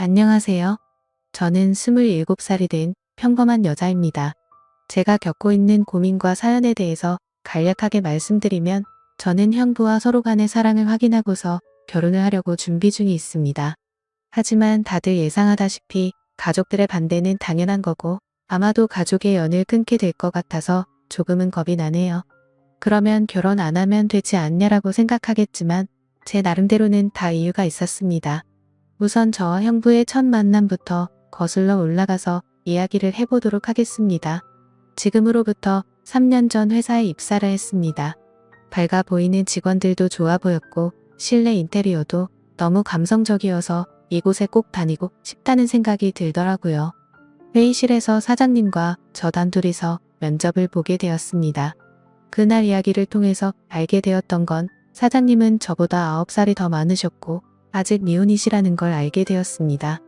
안녕하세요. 저는 27살이 된 평범한 여자입니다. 제가 겪고 있는 고민과 사연에 대해서 간략하게 말씀드리면 저는 형부와 서로 간의 사랑을 확인하고서 결혼을 하려고 준비 중에 있습니다. 하지만 다들 예상하다시피 가족들의 반대는 당연한 거고 아마도 가족의 연을 끊게 될 것 같아서 조금은 겁이 나네요. 그러면 결혼 안 하면 되지 않냐라고 생각하겠지만 제 나름대로는 다 이유가 있었습니다. 우선 저와 형부의 첫 만남부터 거슬러 올라가서 이야기를 해보도록 하겠습니다. 지금으로부터 3년 전 회사에 입사를 했습니다. 밝아 보이는 직원들도 좋아 보였고 실내 인테리어도 너무 감성적이어서 이곳에 꼭 다니고 싶다는 생각이 들더라고요. 회의실에서 사장님과 저 단둘이서 면접을 보게 되었습니다. 그날 이야기를 통해서 알게 되었던 건 사장님은 저보다 9살이 더 많으셨고 아직 미혼이시라는 걸 알게 되었습니다.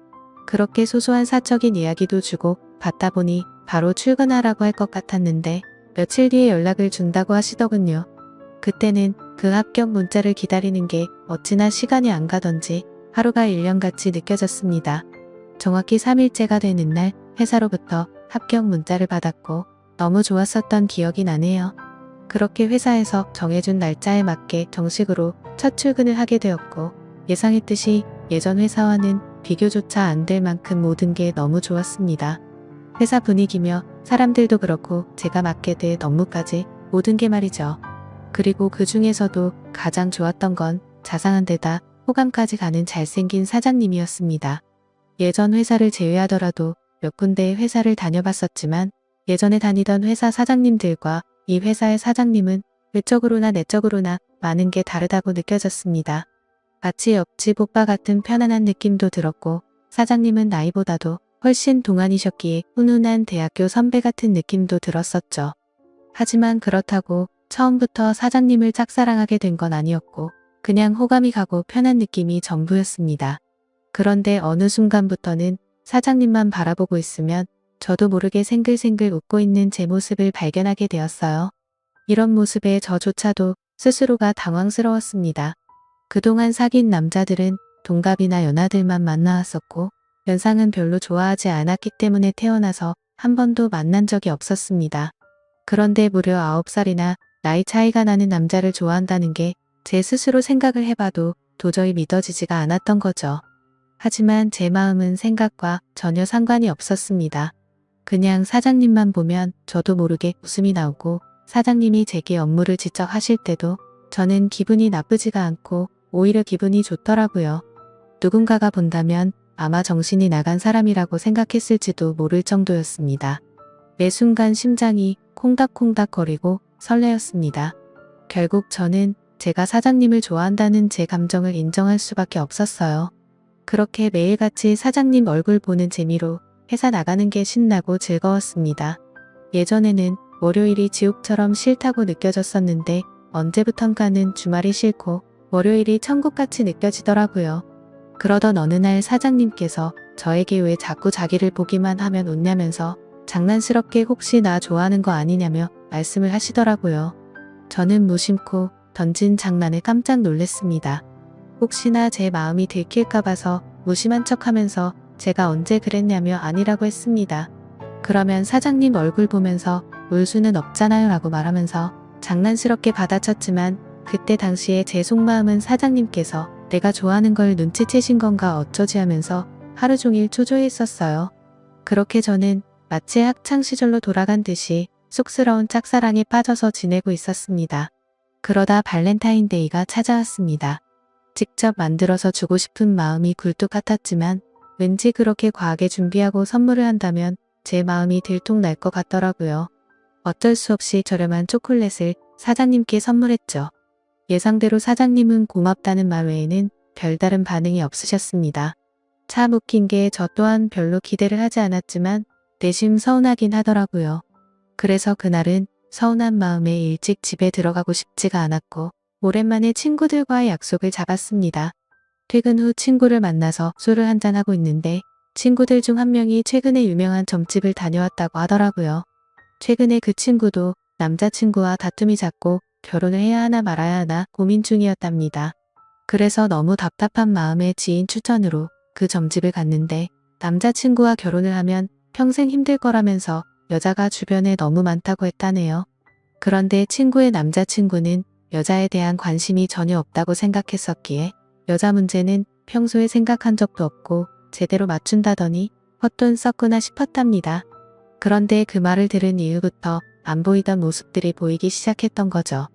그렇게 소소한 사적인 이야기도 주고 받다 보니 바로 출근하라고 할 것 같았는데 며칠 뒤에 연락을 준다고 하시더군요. 그때는 그 합격 문자를 기다리는 게 어찌나 시간이 안 가던지 하루가 1년같이 느껴졌습니다. 정확히 3일째가 되는 날 회사로부터 합격 문자를 받았고 너무 좋았었던 기억이 나네요. 그렇게 회사에서 정해준 날짜에 맞게 정식으로 첫 출근을 하게 되었고 예상했듯이 예전 회사와는 비교조차 안 될 만큼 모든 게 너무 좋았습니다. 회사 분위기며 사람들도 그렇고 제가 맡게 될 업무까지 모든 게 말이죠. 그리고 그 중에서도 가장 좋았던 건 자상한 데다 호감까지 가는 잘생긴 사장님이었습니다. 예전 회사를 제외하더라도 몇 군데의 회사를 다녀봤었지만 예전에 다니던 회사 사장님들과 이 회사의 사장님은 외적으로나 내적으로나 많은 게 다르다고 느껴졌습니다. 마치 옆집 오빠 같은 편안한 느낌도 들었고 사장님은 나이보다도 훨씬 동안이셨기에 훈훈한 대학교 선배 같은 느낌도 들었었죠. 하지만 그렇다고 처음부터 사장님을 짝사랑하게 된 건 아니었고 그냥 호감이 가고 편한 느낌이 전부였습니다. 그런데 어느 순간부터는 사장님만 바라보고 있으면 저도 모르게 생글생글 웃고 있는 제 모습을 발견하게 되었어요. 이런 모습에 저조차도 스스로가 당황스러웠습니다. 그동안 사귄 남자들은 동갑이나 연하들만 만나왔었고 연상은 별로 좋아하지 않았기 때문에 태어나서 한 번도 만난 적이 없었습니다. 그런데 무려 9살이나 나이 차이가 나는 남자를 좋아한다는 게 제 스스로 생각을 해봐도 도저히 믿어지지가 않았던 거죠. 하지만 제 마음은 생각과 전혀 상관이 없었습니다. 그냥 사장님만 보면 저도 모르게 웃음이 나오고 사장님이 제게 업무를 지적하실 때도 저는 기분이 나쁘지가 않고 오히려 기분이 좋더라고요. 누군가가 본다면 아마 정신이 나간 사람이라고 생각했을지도 모를 정도였습니다. 매 순간 심장이 콩닥콩닥거리고 설레었습니다. 결국 저는 제가 사장님을 좋아한다는 제 감정을 인정할 수밖에 없었어요. 그렇게 매일같이 사장님 얼굴 보는 재미로 회사 나가는 게 신나고 즐거웠습니다. 예전에는 월요일이 지옥처럼 싫다고 느껴졌었는데 언제부턴가는 주말이 싫고 월요일이 천국같이 느껴지더라고요. 그러던 어느 날 사장님께서 저에게 왜 자꾸 자기를 보기만 하면 웃냐면서 장난스럽게 혹시 나 좋아하는 거 아니냐며 말씀을 하시더라고요. 저는 무심코 던진 장난에 깜짝 놀랐습니다. 혹시나 제 마음이 들킬까 봐서 무심한 척하면서 제가 언제 그랬냐며 아니라고 했습니다. 그러면 사장님 얼굴 보면서 울 수는 없잖아요 라고 말하면서 장난스럽게 받아쳤지만 그때 당시에 제 속마음은 사장님께서 내가 좋아하는 걸 눈치채신 건가 어쩌지 하면서 하루 종일 초조했었어요. 그렇게 저는 마치 학창시절로 돌아간 듯이 쑥스러운 짝사랑에 빠져서 지내고 있었습니다. 그러다 발렌타인데이가 찾아왔습니다. 직접 만들어서 주고 싶은 마음이 굴뚝 같았지만 왠지 그렇게 과하게 준비하고 선물을 한다면 제 마음이 들통날 것 같더라고요. 어쩔 수 없이 저렴한 초콜릿을 사장님께 선물했죠. 예상대로 사장님은 고맙다는 말 외에는 별다른 반응이 없으셨습니다. 참 웃긴 게 저 또한 별로 기대를 하지 않았지만 내심 서운하긴 하더라고요. 그래서 그날은 서운한 마음에 일찍 집에 들어가고 싶지가 않았고 오랜만에 친구들과의 약속을 잡았습니다. 퇴근 후 친구를 만나서 술을 한잔하고 있는데 친구들 중 한 명이 최근에 유명한 점집을 다녀왔다고 하더라고요. 최근에 그 친구도 남자친구와 다툼이 잦고 결혼을 해야 하나 말아야 하나 고민 중이었답니다. 그래서 너무 답답한 마음에 지인 추천으로 그 점집을 갔는데 남자친구와 결혼을 하면 평생 힘들 거라면서 여자가 주변에 너무 많다고 했다네요. 그런데 친구의 남자친구는 여자에 대한 관심이 전혀 없다고 생각했었기에 여자 문제는 평소에 생각한 적도 없고 제대로 맞춘다더니 헛돈 썼구나 싶었답니다. 그런데 그 말을 들은 이후부터 안 보이던 모습들이 보이기 시작했던 거죠.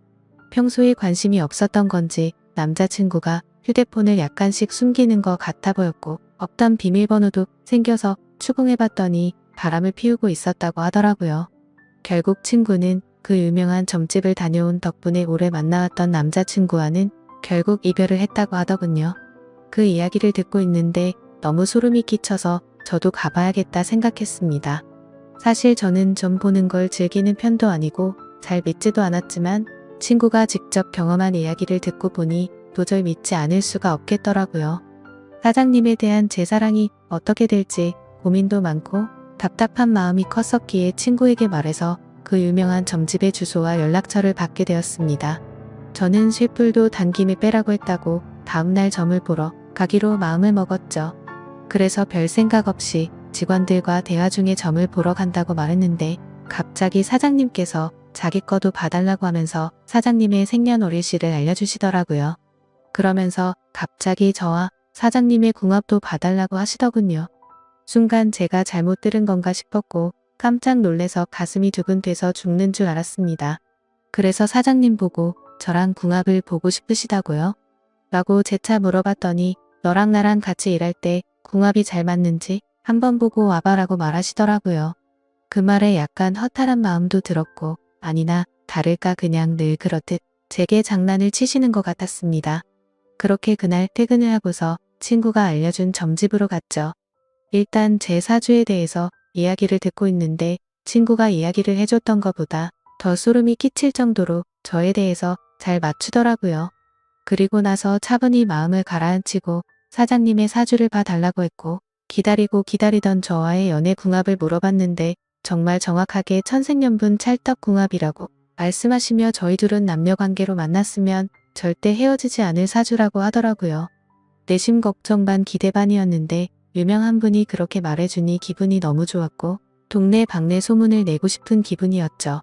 평소에 관심이 없었던 건지 남자친구가 휴대폰을 약간씩 숨기는 것 같아 보였고 없던 비밀번호도 생겨서 추궁해봤더니 바람을 피우고 있었다고 하더라고요. 결국 친구는 그 유명한 점집을 다녀온 덕분에 오래 만나왔던 남자친구와는 결국 이별을 했다고 하더군요. 그 이야기를 듣고 있는데 너무 소름이 끼쳐서 저도 가봐야겠다 생각했습니다. 사실 저는 점 보는 걸 즐기는 편도 아니고 잘 믿지도 않았지만 친구가 직접 경험한 이야기를 듣고 보니 도저히 믿지 않을 수가 없겠더라고요. 사장님에 대한 제 사랑이 어떻게 될지 고민도 많고 답답한 마음이 컸었기에 친구에게 말해서 그 유명한 점집의 주소와 연락처를 받게 되었습니다. 저는 쇠불도 단김에 빼라고 했다고 다음날 점을 보러 가기로 마음을 먹었죠. 그래서 별 생각 없이 직원들과 대화 중에 점을 보러 간다고 말했는데 갑자기 사장님께서 자기 거도 봐달라고 하면서 사장님의 생년월일씨를 알려주시더라고요. 그러면서 갑자기 저와 사장님의 궁합도 봐달라고 하시더군요. 순간 제가 잘못 들은 건가 싶었고 깜짝 놀래서 가슴이 두근대서 죽는 줄 알았습니다. 그래서 사장님 보고 저랑 궁합을 보고 싶으시다고요? 라고 재차 물어봤더니 너랑 나랑 같이 일할 때 궁합이 잘 맞는지 한번 보고 와봐라고 말하시더라고요. 그 말에 약간 허탈한 마음도 들었고 아니나 다를까 그냥 늘 그렇듯 제게 장난을 치시는 것 같았습니다. 그렇게 그날 퇴근을 하고서 친구가 알려준 점집으로 갔죠. 일단 제 사주에 대해서 이야기를 듣고 있는데 친구가 이야기를 해줬던 것보다 더 소름이 끼칠 정도로 저에 대해서 잘 맞추더라고요. 그리고 나서 차분히 마음을 가라앉히고 사장님의 사주를 봐달라고 했고 기다리고 기다리던 저와의 연애 궁합을 물어봤는데 정말 정확하게 천생연분 찰떡궁합이라고 말씀하시며 저희 둘은 남녀관계로 만났으면 절대 헤어지지 않을 사주라고 하더라고요. 내심 걱정 반 기대 반이었는데 유명한 분이 그렇게 말해주니 기분이 너무 좋았고 동네 방네 소문을 내고 싶은 기분이었죠.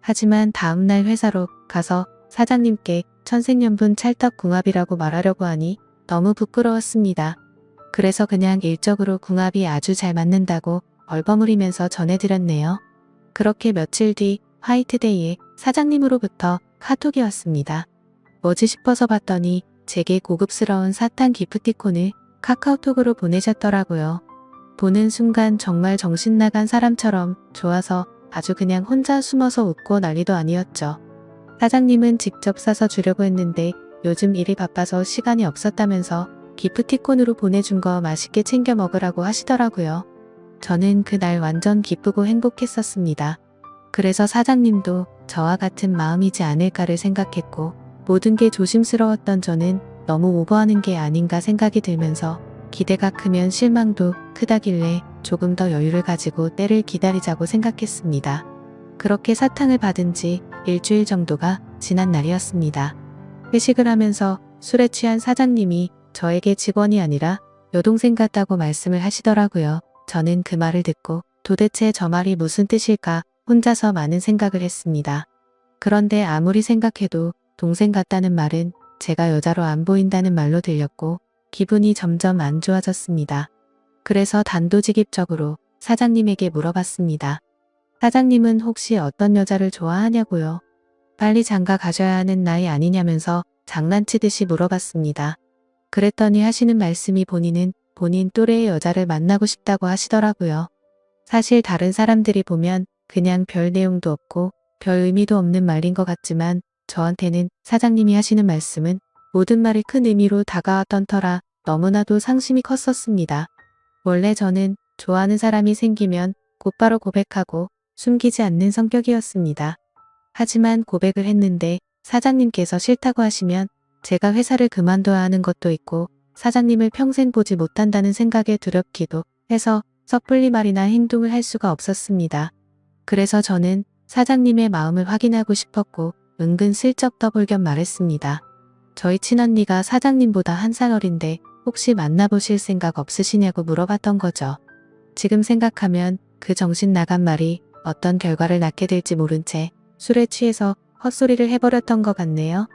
하지만 다음날 회사로 가서 사장님께 천생연분 찰떡궁합이라고 말하려고 하니 너무 부끄러웠습니다. 그래서 그냥 일적으로 궁합이 아주 잘 맞는다고 얼버무리면서 전해드렸네요. 그렇게 며칠 뒤 화이트데이에 사장님으로부터 카톡이 왔습니다. 뭐지 싶어서 봤더니 제게 고급스러운 사탕 기프티콘을 카카오톡으로 보내셨더라고요. 보는 순간 정말 정신나간 사람처럼 좋아서 아주 그냥 혼자 숨어서 웃고 난리도 아니었죠. 사장님은 직접 싸서 주려고 했는데 요즘 일이 바빠서 시간이 없었다면서 기프티콘으로 보내준 거 맛있게 챙겨 먹으라고 하시더라고요. 저는 그날 완전 기쁘고 행복했었습니다. 그래서 사장님도 저와 같은 마음이지 않을까를 생각했고 모든 게 조심스러웠던 저는 너무 오버하는 게 아닌가 생각이 들면서 기대가 크면 실망도 크다길래 조금 더 여유를 가지고 때를 기다리자고 생각했습니다. 그렇게 사탕을 받은 지 일주일 정도가 지난 날이었습니다. 회식을 하면서 술에 취한 사장님이 저에게 직원이 아니라 여동생 같다고 말씀을 하시더라고요. 저는 그 말을 듣고 도대체 저 말이 무슨 뜻일까 혼자서 많은 생각을 했습니다. 그런데 아무리 생각해도 동생 같다는 말은 제가 여자로 안 보인다는 말로 들렸고 기분이 점점 안 좋아졌습니다. 그래서 단도직입적으로 사장님에게 물어봤습니다. 사장님은 혹시 어떤 여자를 좋아하냐고요? 빨리 장가 가셔야 하는 나이 아니냐면서 장난치듯이 물어봤습니다. 그랬더니 하시는 말씀이 본인은 본인 또래의 여자를 만나고 싶다고 하시더라고요. 사실 다른 사람들이 보면 그냥 별 내용도 없고 별 의미도 없는 말인 것 같지만 저한테는 사장님이 하시는 말씀은 모든 말이 큰 의미로 다가왔던 터라 너무나도 상심이 컸었습니다. 원래 저는 좋아하는 사람이 생기면 곧바로 고백하고 숨기지 않는 성격이었습니다. 하지만 고백을 했는데 사장님께서 싫다고 하시면 제가 회사를 그만둬야 하는 것도 있고 사장님을 평생 보지 못한다는 생각에 두렵기도 해서 섣불리 말이나 행동을 할 수가 없었습니다. 그래서 저는 사장님의 마음을 확인하고 싶었고 은근슬쩍 떠볼 겸 말했습니다. 저희 친언니가 사장님보다 한 살 어린데 혹시 만나보실 생각 없으시냐고 물어봤던 거죠. 지금 생각하면 그 정신 나간 말이 어떤 결과를 낳게 될지 모른 채 술에 취해서 헛소리를 해버렸던 것 같네요.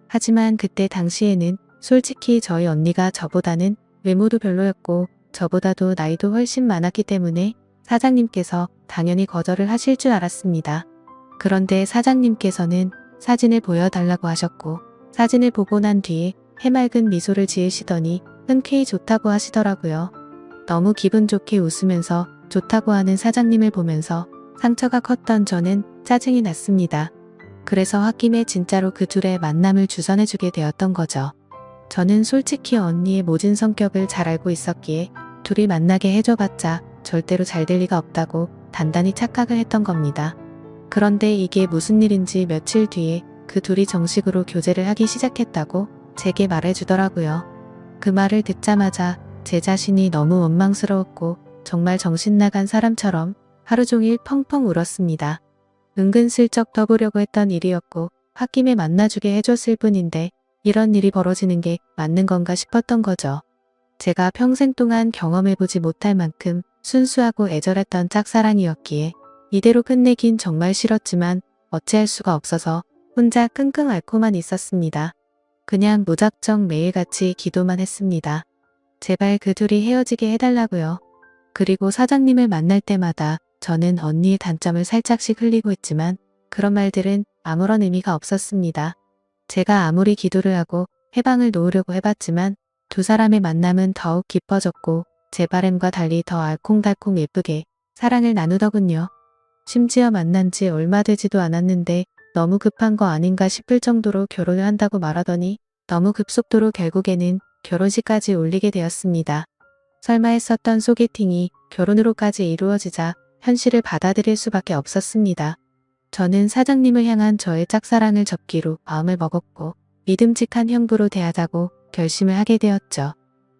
하지만 그때 당시에는 솔직히 저희 언니가 저보다는 외모도 별로였고 저보다도 나이도 훨씬 많았기 때문에 사장님께서 당연히 거절을 하실 줄 알았습니다. 그런데 사장님께서는 사진을 보여달라고 하셨고 사진을 보고 난 뒤에 해맑은 미소를 지으시더니 흔쾌히 좋다고 하시더라고요. 너무 기분 좋게 웃으면서 좋다고 하는 사장님을 보면서 상처가 컸던 저는 짜증이 났습니다. 그래서 홧김에 진짜로 그 둘의 만남을 주선해주게 되었던 거죠. 저는 솔직히 언니의 모진 성격을 잘 알고 있었기에 둘이 만나게 해줘봤자 절대로 잘 될 리가 없다고 단단히 착각을 했던 겁니다. 그런데 이게 무슨 일인지 며칠 뒤에 그 둘이 정식으로 교제를 하기 시작했다고 제게 말해주더라고요. 그 말을 듣자마자 제 자신이 너무 원망스러웠고 정말 정신 나간 사람처럼 하루 종일 펑펑 울었습니다. 은근슬쩍 떠보려고 했던 일이었고 홧김에 만나주게 해줬을 뿐인데 이런 일이 벌어지는 게 맞는 건가 싶었던 거죠. 제가 평생 동안 경험해보지 못할 만큼 순수하고 애절했던 짝사랑이었기에 이대로 끝내긴 정말 싫었지만 어찌할 수가 없어서 혼자 끙끙 앓고만 있었습니다. 그냥 무작정 매일같이 기도만 했습니다. 제발 그 둘이 헤어지게 해달라고요. 그리고 사장님을 만날 때마다 저는 언니의 단점을 살짝씩 흘리고 했지만 그런 말들은 아무런 의미가 없었습니다. 제가 아무리 기도를 하고 해방을 놓으려고 해봤지만 두 사람의 만남은 더욱 깊어졌고 제 바람과 달리 더 알콩달콩 예쁘게 사랑을 나누더군요. 심지어 만난 지 얼마 되지도 않았는데 너무 급한 거 아닌가 싶을 정도로 결혼을 한다고 말하더니 너무 급속도로 결국에는 결혼식까지 올리게 되었습니다. 설마 했었던 소개팅이 결혼으로까지 이루어지자 현실을 받아들일 수밖에 없었습니다. 저는 사장님을 향한 저의 짝사랑을 접기로 마음을 먹었고 믿음직한 형부로 대하자고 결심을 하게 되었죠.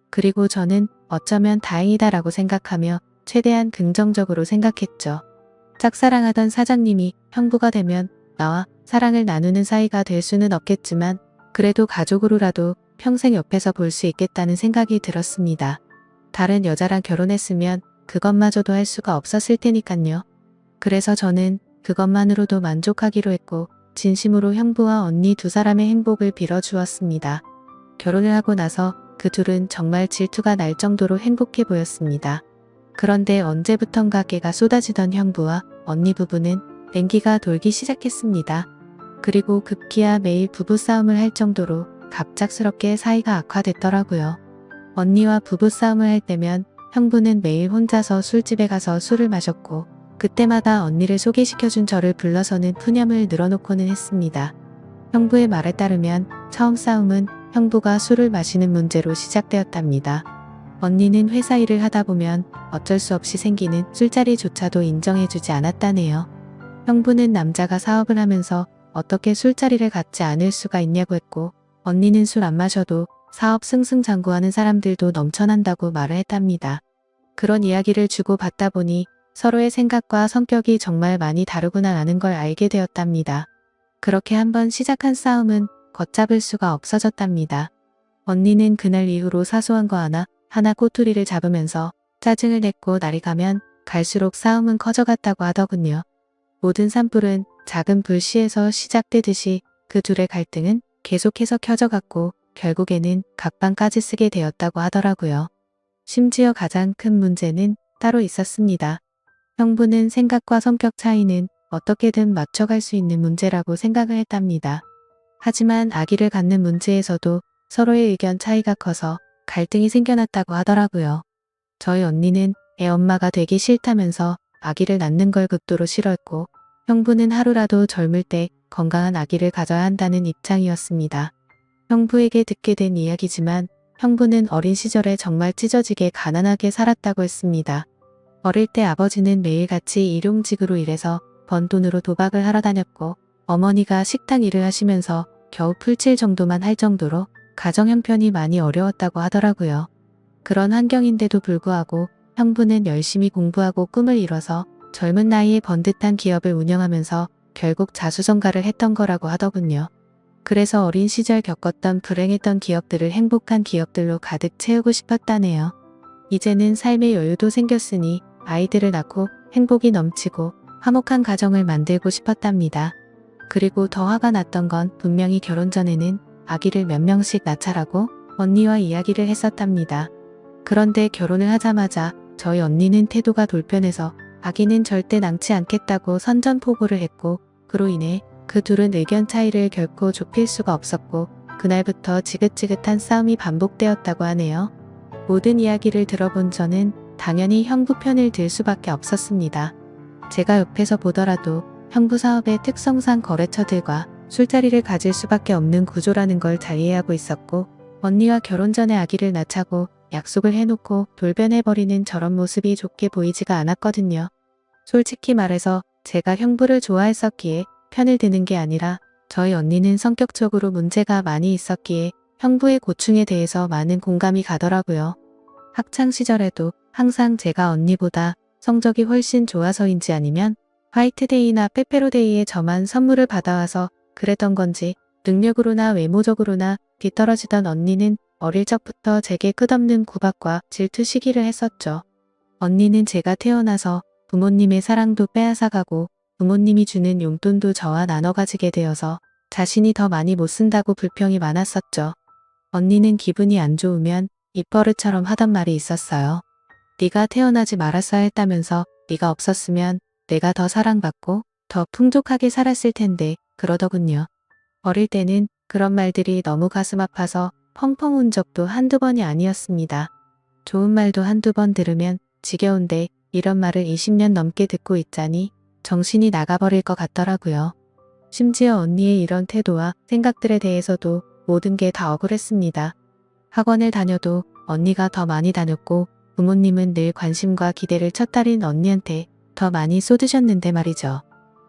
그리고 저는 어쩌면 다행이다라고 생각하며 최대한 긍정적으로 생각했죠. 짝사랑하던 사장님이 형부가 되면 나와 사랑을 나누는 사이가 될 수는 없겠지만 그래도 가족으로라도 평생 옆에서 볼 수 있겠다는 생각이 들었습니다. 다른 여자랑 결혼했으면 그것마저도 할 수가 없었을 테니깐요. 그래서 저는 그것만으로도 만족하기로 했고 진심으로 형부와 언니 두 사람의 행복을 빌어주었습니다. 결혼을 하고 나서 그 둘은 정말 질투가 날 정도로 행복해 보였습니다. 그런데 언제부턴가 깨가 쏟아지던 형부와 언니 부부는 냉기가 돌기 시작했습니다. 그리고 급기야 매일 부부싸움을 할 정도로 갑작스럽게 사이가 악화됐더라고요. 언니와 부부싸움을 할 때면 형부는 매일 혼자서 술집에 가서 술을 마셨고 그때마다 언니를 소개시켜준 저를 불러서는 푸념을 늘어놓고는 했습니다. 형부의 말에 따르면 처음 싸움은 형부가 술을 마시는 문제로 시작되었답니다. 언니는 회사 일을 하다 보면 어쩔 수 없이 생기는 술자리조차도 인정해주지 않았다네요. 형부는 남자가 사업을 하면서 어떻게 술자리를 갖지 않을 수가 있냐고 했고 언니는 술 안 마셔도 사업 승승장구하는 사람들도 넘쳐난다고 말을 했답니다. 그런 이야기를 주고받다 보니 서로의 생각과 성격이 정말 많이 다르구나라는 걸 알게 되었답니다. 그렇게 한번 시작한 싸움은 걷잡을 수가 없어졌답니다. 언니는 그날 이후로 사소한 거 하나 꼬투리를 잡으면서 짜증을 냈고 날이 가면 갈수록 싸움은 커져갔다고 하더군요. 모든 산불은 작은 불씨에서 시작되듯이 그 둘의 갈등은 계속해서 켜져갔고 결국에는 각방까지 쓰게 되었다고 하더라고요. 심지어 가장 큰 문제는 따로 있었습니다. 형부는 생각과 성격 차이는 어떻게든 맞춰갈 수 있는 문제라고 생각을 했답니다. 하지만 아기를 갖는 문제에서도 서로의 의견 차이가 커서 갈등이 생겨났다고 하더라고요. 저희 언니는 애 엄마가 되기 싫다면서 아기를 낳는 걸 극도로 싫어했고 형부는 하루라도 젊을 때 건강한 아기를 가져야 한다는 입장이었습니다. 형부에게 듣게 된 이야기지만 형부는 어린 시절에 정말 찢어지게 가난하게 살았다고 했습니다. 어릴 때 아버지는 매일같이 일용직으로 일해서 번 돈으로 도박을 하러 다녔고 어머니가 식당 일을 하시면서 겨우 풀칠 정도만 할 정도로 가정 형편이 많이 어려웠다고 하더라고요. 그런 환경인데도 불구하고 형부는 열심히 공부하고 꿈을 이뤄서 젊은 나이에 번듯한 기업을 운영하면서 결국 자수성가를 했던 거라고 하더군요. 그래서 어린 시절 겪었던 불행했던 기억들을 행복한 기억들로 가득 채우고 싶었다네요. 이제는 삶의 여유도 생겼으니 아이들을 낳고 행복이 넘치고 화목한 가정을 만들고 싶었답니다. 그리고 더 화가 났던 건 분명히 결혼 전에는 아기를 몇 명씩 낳자라고 언니와 이야기를 했었답니다. 그런데 결혼을 하자마자 저희 언니는 태도가 돌변해서 아기는 절대 낳지 않겠다고 선전포고를 했고, 그로 인해 그 둘은 의견 차이를 결코 좁힐 수가 없었고 그날부터 지긋지긋한 싸움이 반복되었다고 하네요. 모든 이야기를 들어본 저는 당연히 형부 편을 들 수밖에 없었습니다. 제가 옆에서 보더라도 형부 사업의 특성상 거래처들과 술자리를 가질 수밖에 없는 구조라는 걸 잘 이해하고 있었고, 언니와 결혼 전에 아기를 낳자고 약속을 해놓고 돌변해버리는 저런 모습이 좋게 보이지가 않았거든요. 솔직히 말해서 제가 형부를 좋아했었기에 편을 드는 게 아니라 저희 언니는 성격적으로 문제가 많이 있었기에 형부의 고충에 대해서 많은 공감이 가더라고요. 학창시절에도 항상 제가 언니보다 성적이 훨씬 좋아서인지 아니면 화이트데이나 빼빼로데이에 저만 선물을 받아와서 그랬던 건지 능력으로나 외모적으로나 뒤떨어지던 언니는 어릴 적부터 제게 끝없는 구박과 질투 시기를 했었죠. 언니는 제가 태어나서 부모님의 사랑도 빼앗아가고 부모님이 주는 용돈도 저와 나눠 가지게 되어서 자신이 더 많이 못 쓴다고 불평이 많았었죠. 언니는 기분이 안 좋으면 입버릇처럼 하던 말이 있었어요. 네가 태어나지 말았어야 했다면서 네가 없었으면 내가 더 사랑받고 더 풍족하게 살았을 텐데 그러더군요. 어릴 때는 그런 말들이 너무 가슴 아파서 펑펑 운 적도 한두 번이 아니었습니다. 좋은 말도 한두 번 들으면 지겨운데 이런 말을 20년 넘게 듣고 있자니 정신이 나가버릴 것 같더라고요. 심지어 언니의 이런 태도와 생각들에 대해서도 모든 게 다 억울했습니다. 학원을 다녀도 언니가 더 많이 다녔고 부모님은 늘 관심과 기대를 첫딸인 언니한테 더 많이 쏟으셨는데 말이죠.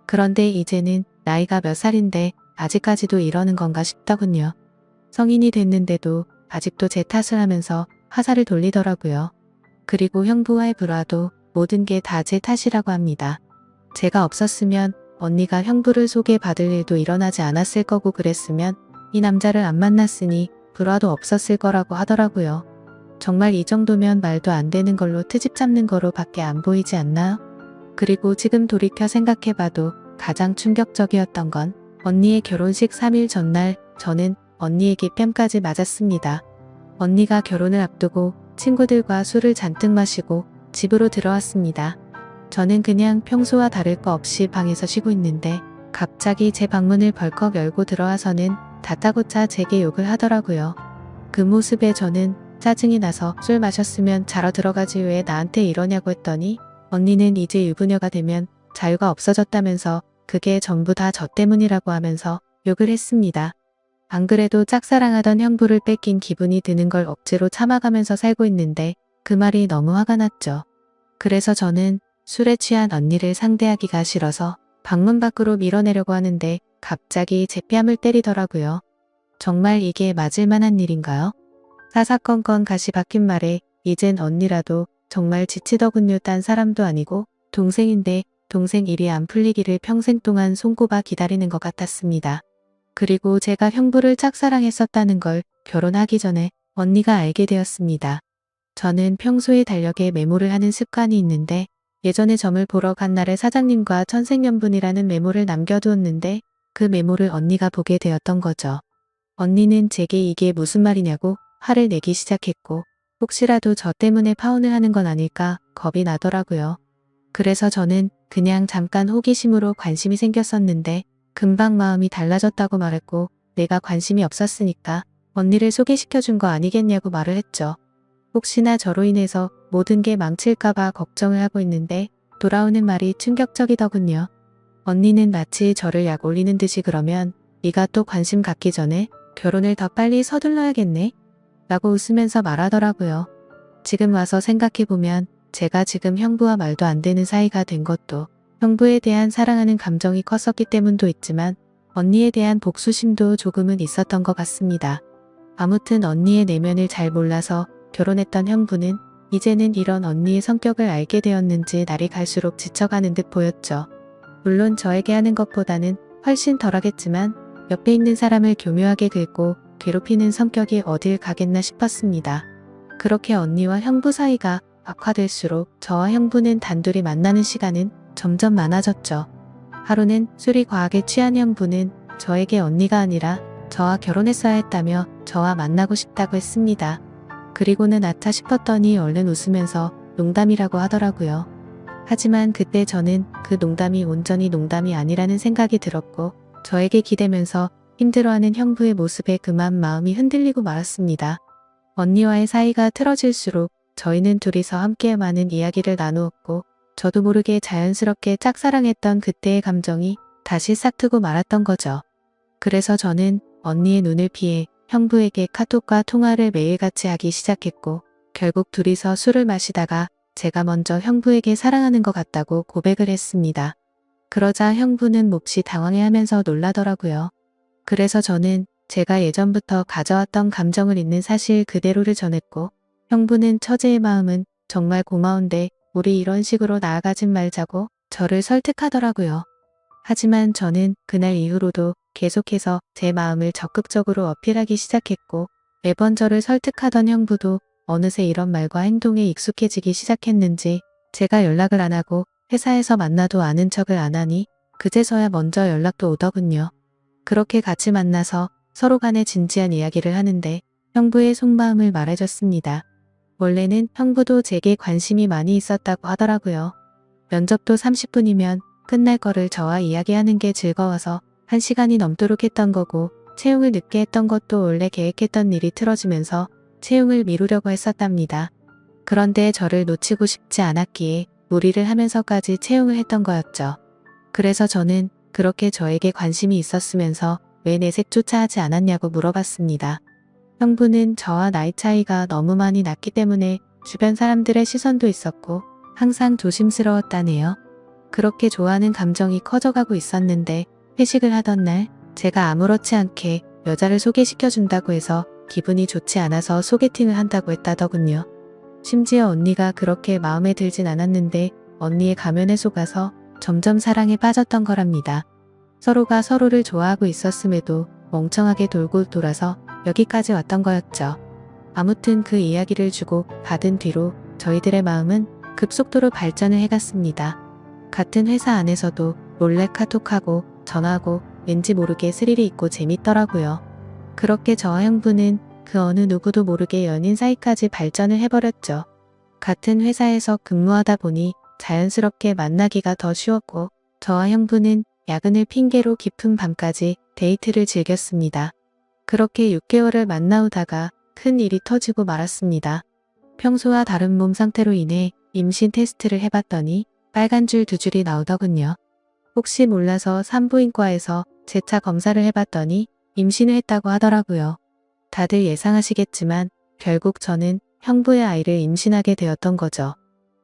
그런데 이제는 나이가 몇 살인데 아직까지도 이러는 건가 싶더군요. 성인이 됐는데도 아직도 제 탓을 하면서 화살을 돌리더라고요. 그리고 형부와의 불화도 모든 게 다 제 탓이라고 합니다. 제가 없었으면 언니가 형부를 소개받을 일도 일어나지 않았을 거고 그랬으면 이 남자를 안 만났으니 불화도 없었을 거라고 하더라고요. 정말 이 정도면 말도 안 되는 걸로 트집 잡는 거로 밖에 안 보이지 않나요? 그리고 지금 돌이켜 생각해봐도 가장 충격적이었던 건 언니의 결혼식 3일 전날 저는 언니에게 뺨까지 맞았습니다. 언니가 결혼을 앞두고 친구들과 술을 잔뜩 마시고 집으로 들어왔습니다. 저는 그냥 평소와 다를 거 없이 방에서 쉬고 있는데 갑자기 제 방문을 벌컥 열고 들어와서는 다짜고짜 제게 욕을 하더라고요. 그 모습에 저는 짜증이 나서 술 마셨으면 자러 들어가지 왜 나한테 이러냐고 했더니 언니는 이제 유부녀가 되면 자유가 없어졌다면서 그게 전부 다 저 때문이라고 하면서 욕을 했습니다. 안 그래도 짝사랑하던 형부를 뺏긴 기분이 드는 걸 억지로 참아가면서 살고 있는데 그 말이 너무 화가 났죠. 그래서 저는 술에 취한 언니를 상대하기가 싫어서 방문 밖으로 밀어내려고 하는데 갑자기 제 뺨을 때리더라고요. 정말 이게 맞을 만한 일인가요? 사사건건 가시 박힌 말에 이젠 언니라도 정말 지치더군요. 딴 사람도 아니고 동생인데 동생 일이 안 풀리기를 평생 동안 손꼽아 기다리는 것 같았습니다. 그리고 제가 형부를 짝사랑했었다는 걸 결혼하기 전에 언니가 알게 되었습니다. 저는 평소에 달력에 메모를 하는 습관이 있는데 예전에 점을 보러 간 날에 사장님과 천생연분이라는 메모를 남겨두었는데 그 메모를 언니가 보게 되었던 거죠. 언니는 제게 이게 무슨 말이냐고 화를 내기 시작했고 혹시라도 저 때문에 파혼을 하는 건 아닐까 겁이 나더라고요. 그래서 저는 그냥 잠깐 호기심으로 관심이 생겼었는데 금방 마음이 달라졌다고 말했고 내가 관심이 없었으니까 언니를 소개시켜준 거 아니겠냐고 말을 했죠. 혹시나 저로 인해서 모든 게 망칠까봐 걱정을 하고 있는데 돌아오는 말이 충격적이더군요. 언니는 마치 저를 약 올리는 듯이 그러면 네가 또 관심 갖기 전에 결혼을 더 빨리 서둘러야겠네? 라고 웃으면서 말하더라고요. 지금 와서 생각해보면 제가 지금 형부와 말도 안 되는 사이가 된 것도 형부에 대한 사랑하는 감정이 컸었기 때문도 있지만 언니에 대한 복수심도 조금은 있었던 것 같습니다. 아무튼 언니의 내면을 잘 몰라서 결혼했던 형부는 이제는 이런 언니의 성격을 알게 되었는지 날이 갈수록 지쳐가는 듯 보였죠. 물론 저에게 하는 것보다는 훨씬 덜하겠지만 옆에 있는 사람을 교묘하게 긁고 괴롭히는 성격이 어딜 가겠나 싶었습니다. 그렇게 언니와 형부 사이가 악화될수록 저와 형부는 단둘이 만나는 시간은 점점 많아졌죠. 하루는 술이 과하게 취한 형부는 저에게 언니가 아니라 저와 결혼했어야 했다며 저와 만나고 싶다고 했습니다. 그리고는 아차 싶었더니 얼른 웃으면서 농담이라고 하더라고요. 하지만 그때 저는 그 농담이 온전히 농담이 아니라는 생각이 들었고 저에게 기대면서 힘들어하는 형부의 모습에 그만 마음이 흔들리고 말았습니다. 언니와의 사이가 틀어질수록 저희는 둘이서 함께 많은 이야기를 나누었고 저도 모르게 자연스럽게 짝사랑했던 그때의 감정이 다시 싹트고 말았던 거죠. 그래서 저는 언니의 눈을 피해 형부에게 카톡과 통화를 매일같이 하기 시작했고 결국 둘이서 술을 마시다가 제가 먼저 형부에게 사랑하는 것 같다고 고백을 했습니다. 그러자 형부는 몹시 당황해하면서 놀라더라고요. 그래서 저는 제가 예전부터 가져왔던 감정을 있는 사실 그대로를 전했고 형부는 처제의 마음은 정말 고마운데 우리 이런 식으로 나아가진 말자고 저를 설득하더라고요. 하지만 저는 그날 이후로도 계속해서 제 마음을 적극적으로 어필하기 시작했고 매번 저를 설득하던 형부도 어느새 이런 말과 행동에 익숙해지기 시작했는지 제가 연락을 안 하고 회사에서 만나도 아는 척을 안 하니 그제서야 먼저 연락도 오더군요. 그렇게 같이 만나서 서로 간에 진지한 이야기를 하는데 형부의 속마음을 말해줬습니다. 원래는 형부도 제게 관심이 많이 있었다고 하더라고요. 면접도 30분이면 끝날 거를 저와 이야기하는 게 즐거워서 1시간이 넘도록 했던 거고 채용을 늦게 했던 것도 원래 계획했던 일이 틀어지면서 채용을 미루려고 했었답니다. 그런데 저를 놓치고 싶지 않았기에 무리를 하면서까지 채용을 했던 거였죠. 그래서 저는 그렇게 저에게 관심이 있었으면서 왜 내색조차 하지 않았냐고 물어봤습니다. 형부는 저와 나이 차이가 너무 많이 났기 때문에 주변 사람들의 시선도 있었고 항상 조심스러웠다네요. 그렇게 좋아하는 감정이 커져가고 있었는데 회식을 하던 날 제가 아무렇지 않게 여자를 소개시켜준다고 해서 기분이 좋지 않아서 소개팅을 한다고 했다더군요. 심지어 언니가 그렇게 마음에 들진 않았는데 언니의 가면에 속아서 점점 사랑에 빠졌던 거랍니다. 서로가 서로를 좋아하고 있었음에도 멍청하게 돌고 돌아서 여기까지 왔던 거였죠. 아무튼 그 이야기를 주고 받은 뒤로 저희들의 마음은 급속도로 발전을 해갔습니다. 같은 회사 안에서도 몰래 카톡하고 전화하고 왠지 모르게 스릴이 있고 재밌더라고요. 그렇게 저와 형부는 그 어느 누구도 모르게 연인 사이까지 발전을 해버렸죠. 같은 회사에서 근무하다 보니 자연스럽게 만나기가 더 쉬웠고 저와 형부는 야근을 핑계로 깊은 밤까지 데이트를 즐겼습니다. 그렇게 6개월을 만나오다가 큰 일이 터지고 말았습니다. 평소와 다른 몸 상태로 인해 임신 테스트를 해봤더니 빨간 줄 2줄이 나오더군요. 혹시 몰라서 산부인과에서 재차 검사를 해봤더니 임신을 했다고 하더라고요. 다들 예상하시겠지만 결국 저는 형부의 아이를 임신하게 되었던 거죠.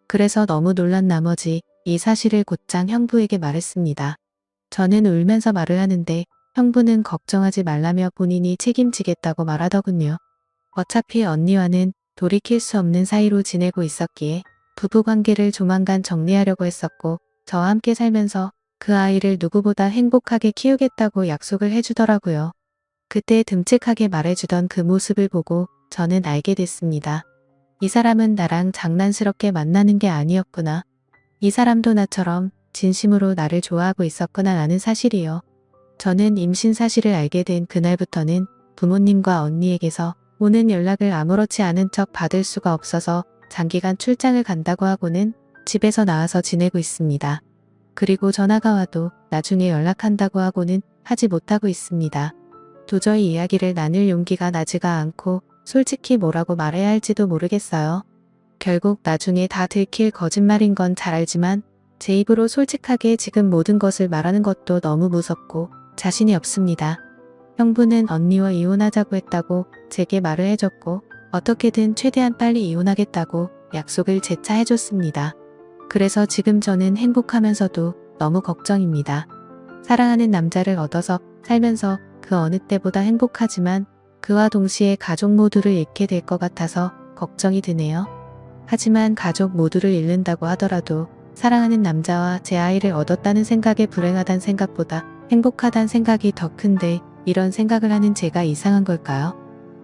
그래서 너무 놀란 나머지 이 사실을 곧장 형부에게 말했습니다. 저는 울면서 말을 하는데 형부는 걱정하지 말라며 본인이 책임지겠다고 말하더군요. 어차피 언니와는 돌이킬 수 없는 사이로 지내고 있었기에 부부관계를 조만간 정리하려고 했었고 저와 함께 살면서 그 아이를 누구보다 행복하게 키우겠다고 약속을 해주더라고요. 그때 듬직하게 말해주던 그 모습을 보고 저는 알게 됐습니다. 이 사람은 나랑 장난스럽게 만나는 게 아니었구나. 이 사람도 나처럼 진심으로 나를 좋아하고 있었구나 라는 사실이요. 저는 임신 사실을 알게 된 그날부터는 부모님과 언니에게서 오는 연락을 아무렇지 않은 척 받을 수가 없어서 장기간 출장을 간다고 하고는 집에서 나와서 지내고 있습니다. 그리고 전화가 와도 나중에 연락한다고 하고는 하지 못하고 있습니다. 도저히 이야기를 나눌 용기가 나지가 않고 솔직히 뭐라고 말해야 할지도 모르겠어요. 결국 나중에 다 들킬 거짓말인 건 잘 알지만 제 입으로 솔직하게 지금 모든 것을 말하는 것도 너무 무섭고 자신이 없습니다. 형부는 언니와 이혼하자고 했다고 제게 말을 해줬고 어떻게든 최대한 빨리 이혼하겠다고 약속을 재차 해줬습니다. 그래서 지금 저는 행복하면서도 너무 걱정입니다. 사랑하는 남자를 얻어서 살면서 그 어느 때보다 행복하지만 그와 동시에 가족 모두를 잃게 될 것 같아서 걱정이 드네요. 하지만 가족 모두를 잃는다고 하더라도 사랑하는 남자와 제 아이를 얻었다는 생각에 불행하단 생각보다 행복하단 생각이 더 큰데 이런 생각을 하는 제가 이상한 걸까요?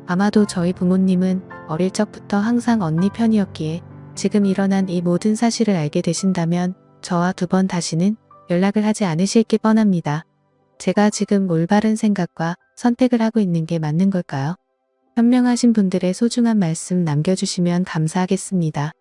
아마도 저희 부모님은 어릴 적부터 항상 언니 편이었기에 지금 일어난 이 모든 사실을 알게 되신다면 저와 두 번 다시는 연락을 하지 않으실 게 뻔합니다. 제가 지금 올바른 생각과 선택을 하고 있는 게 맞는 걸까요? 현명하신 분들의 소중한 말씀 남겨주시면 감사하겠습니다.